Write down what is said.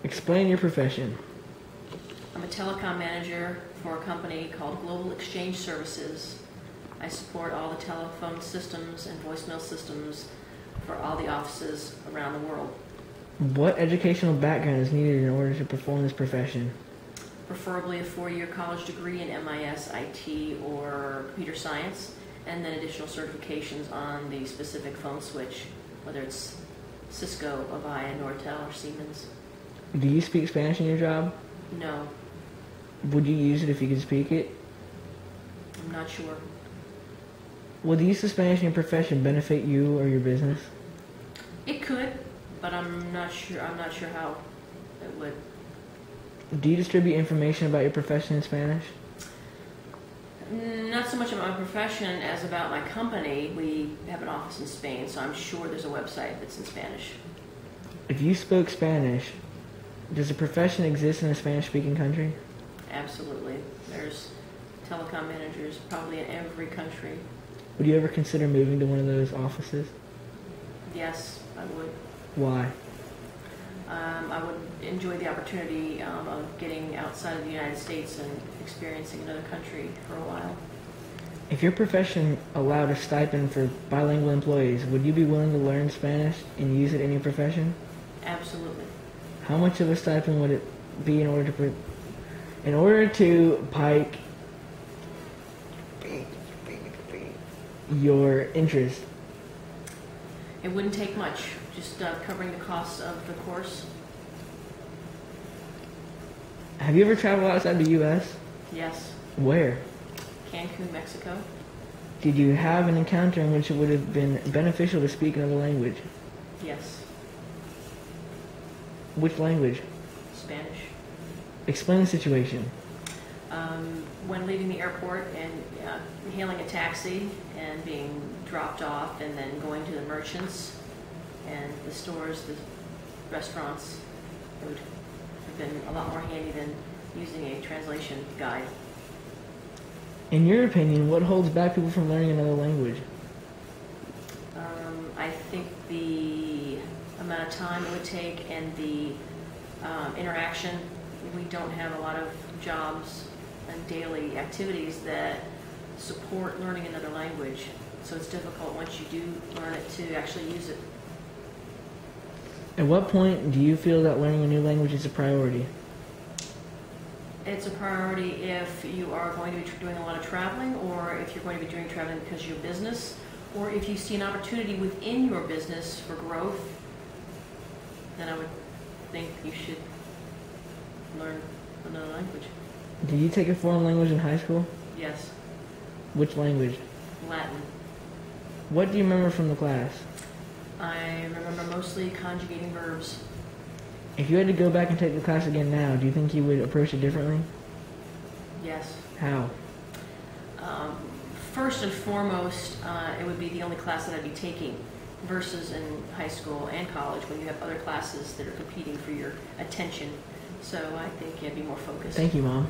Explain your profession. I'm a telecom manager for a company called Global Exchange Services. I support all the telephone systems and voicemail systems for all the offices around the world. What educational background is needed in order to perform this profession? Preferably a 4-year college degree in MIS, IT, or computer science, and then additional certifications on the specific phone switch, whether it's Cisco, Avaya, Nortel, or Siemens. Do you speak Spanish in your job? No, Would you use it if you could speak it? I'm not sure. Will the use of Spanish in your profession benefit you or your business? It could, but I'm not sure how it would. Do you distribute information about your profession in Spanish? Not so much about my profession as about my company. We have an office in Spain, so I'm sure there's a website that's in Spanish. If you spoke Spanish, does a profession exist in a Spanish-speaking country? Absolutely. There's telecom managers probably in every country. Would you ever consider moving to one of those offices? Yes, I would. Why? I would enjoy the opportunity of getting outside of the United States and experiencing another country for a while. If your profession allowed a stipend for bilingual employees, would you be willing to learn Spanish and use it in your profession? Absolutely. How much of a stipend would it be in order to pike your interest? It wouldn't take much, just covering the costs of the course. Have you ever traveled outside the U.S.? Yes. Where? Cancun, Mexico. Did you have an encounter in which it would have been beneficial to speak another language? Yes. Which language? Spanish. Explain the situation. When leaving the airport and hailing a taxi and being dropped off and then going to the merchants and the stores, the restaurants, it would have been a lot more handy than using a translation guide. In your opinion, what holds back people from learning another language? I think the amount of time it would take and the interaction. We don't have a lot of jobs and daily activities that support learning another language. So it's difficult once you do learn it to actually use it. At what point do you feel that learning a new language is a priority? It's a priority if you are going to be doing a lot of traveling, or if you're going to be doing traveling because of your business, or if you see an opportunity within your business for growth, then I would think you should learn another language. Did you take a foreign language in high school? Yes. Which language? Latin. What do you remember from the class? I remember mostly conjugating verbs. If you had to go back and take the class again now, do you think you would approach it differently? Yes. How? First and foremost, it would be the only class that I'd be taking, versus in high school and college when you have other classes that are competing for your attention. So I think I'd be more focused. Thank you, Mom.